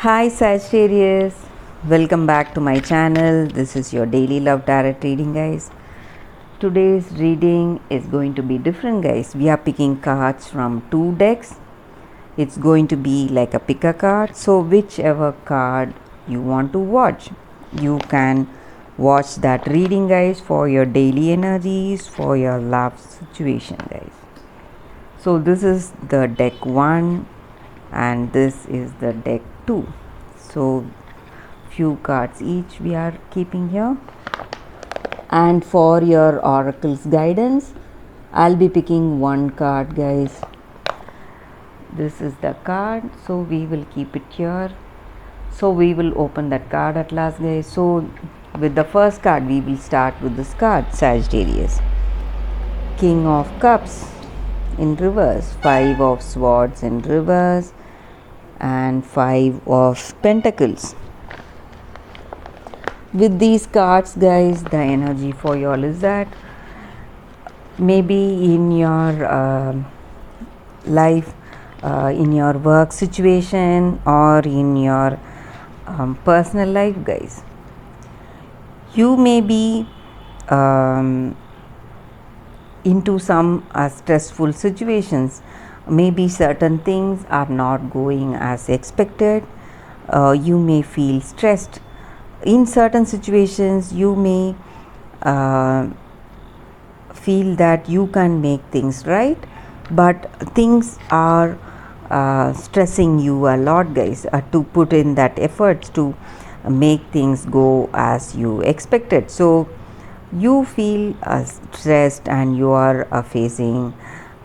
Hi Sagittarius, welcome back to my channel. This is your daily love tarot reading, guys. Today's reading is going to be different, guys. We are picking cards from two decks. It's going to be like a pick a card. So whichever card you want to watch, you can watch that reading, guys, for your daily energies, for your love situation, guys. So this is the deck 1 and this is the deck 2. So few cards each we are keeping here, and for your oracle's guidance I'll be picking one card, guys. This is the card, so we will keep it here. So we will open that card at last, guys. So with the first card we will start with this card, Sagittarius. King of Cups in reverse, 5 of Swords in reverse, and 5 of Pentacles. With these cards, guys, the energy for y'all is that maybe in your life, in your work situation or in your personal life, guys, you may be into some stressful situations. Maybe certain things are not going as expected. You may feel stressed. In certain situations, you may feel that you can make things right, but things are stressing you a lot, guys, to put in that efforts to make things go as you expected. So you feel stressed and you are facing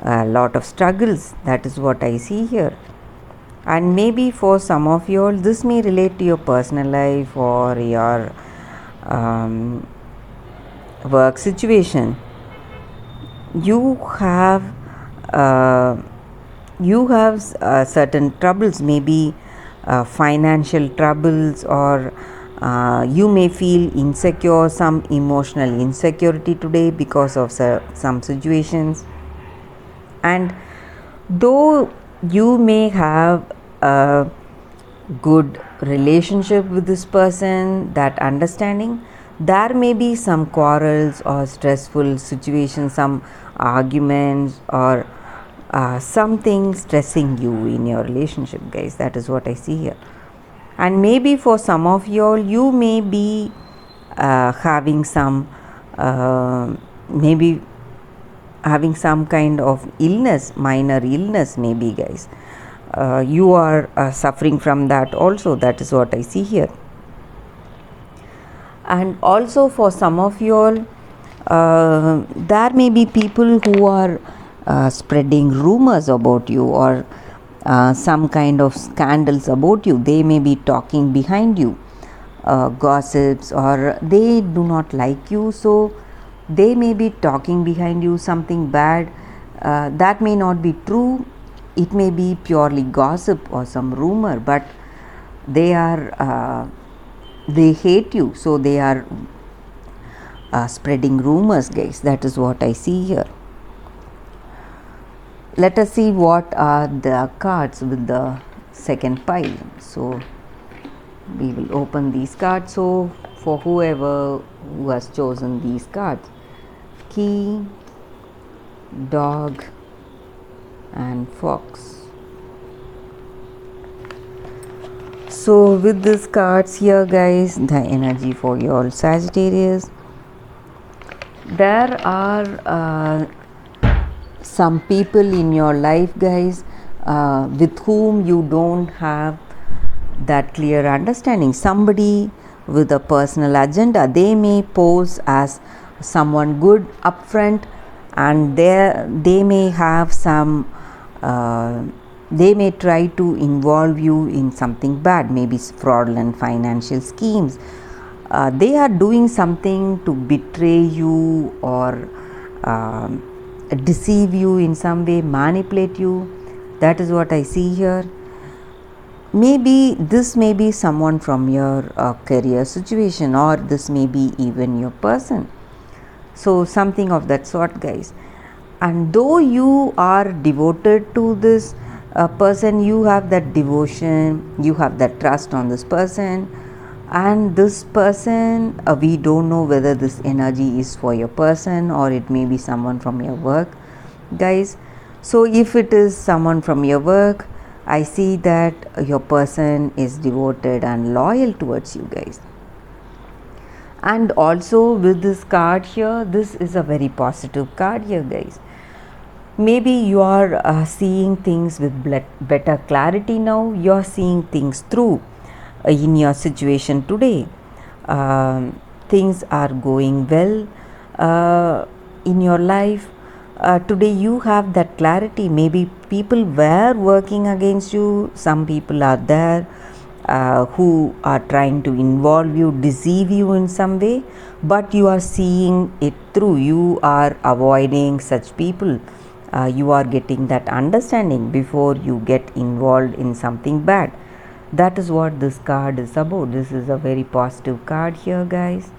a lot of struggles. That is what I see here. And maybe for some of you all this may relate to your personal life or your work situation. You have certain troubles, maybe financial troubles, or you may feel insecure, some emotional insecurity today because of some situations. And though you may have a good relationship with this person, that understanding, there may be some quarrels or stressful situations, some arguments, or something stressing you in your relationship, guys. That is what I see here. And maybe for some of you all, you may be having some maybe having some kind of illness, minor illness, maybe, guys. You are suffering from that also. That is what I see here. And also for some of you all, there may be people who are spreading rumors about you, or some kind of scandals about you. They may be talking behind you, gossips, or they do not like you, so they may be talking behind you something bad. That may not be true. It may be purely gossip or some rumor, but they are they hate you, so they are spreading rumors, guys. That is what I see here. Let us see what are the cards with the second pile. So we will open these cards. So for whoever who has chosen these cards, Key, Dog, and Fox. So with these cards here, guys, the energy for your Sagittarius, there are some people in your life, guys, with whom you don't have that clear understanding. Somebody with a personal agenda. They may pose as someone good upfront, and they may have some they may try to involve you in something bad, maybe fraudulent financial schemes. They are doing something to betray you, or deceive you in some way, manipulate you. That is what I see here. Maybe this may be someone from your career situation, or this may be even your person. So something of that sort, guys. And though you are devoted to this a person, you have that devotion, you have that trust on this person, and this person, we don't know whether this energy is for your person or it may be someone from your work, guys. So if it is someone from your work, I see that your person is devoted and loyal towards you, guys. And also with this card here, this is a very positive card here, guys. Maybe you are seeing things with better clarity now. You are seeing things through in your situation today. Things are going well in your life. Today you have that clarity. Maybe people were working against you. Some people are there who are trying to involve you, deceive you in some way, but you are seeing it through. You are avoiding such people. You are getting that understanding before you get involved in something bad. That is what this card is about. This is a very positive card here, guys.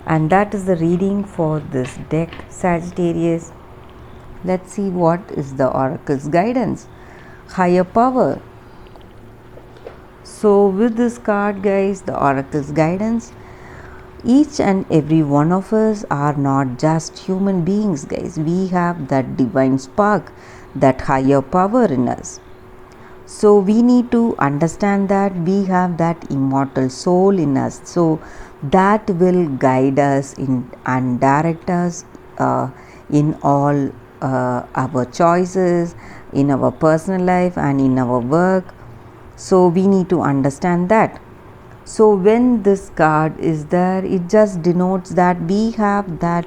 And that is the reading for this deck, Sagittarius. Let's see what is the oracle's guidance. Higher power. So with this card, guys, the oracle's guidance, each and every one of us are not just human beings, guys. We have that divine spark, that higher power in us. So we need to understand that we have that immortal soul in us. So that will guide us in and direct us in all our choices, in our personal life and in our work. So we need to understand that. So when this card is there, it just denotes that we have that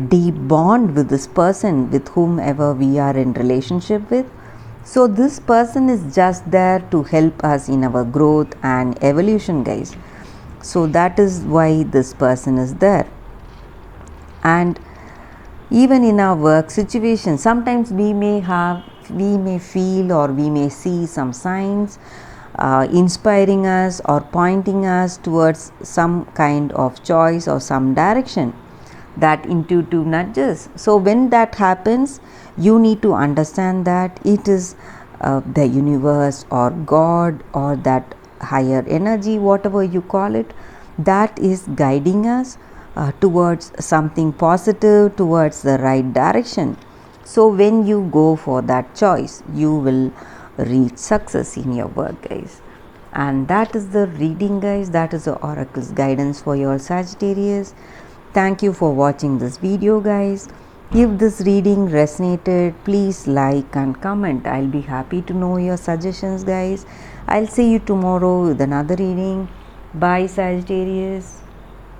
deep bond with this person, with whomever we are in relationship with. So this person is just there to help us in our growth and evolution, guys. So that is why this person is there. And even in our work situation, sometimes we may feel or we may see some signs inspiring us or pointing us towards some kind of choice or some direction, that intuitive nudges. So when that happens, you need to understand that it is the universe or God or that higher energy, whatever you call it, that is guiding us towards something positive, towards the right direction. So when you go for that choice, you will reach success in your work, guys. And that is the reading, guys. That is the oracle's guidance for your Sagittarius. Thank you for watching this video, guys. If this reading resonated, please like and comment. I'll be happy to know your suggestions, guys. I'll see you tomorrow with another reading. Bye, Sagittarius.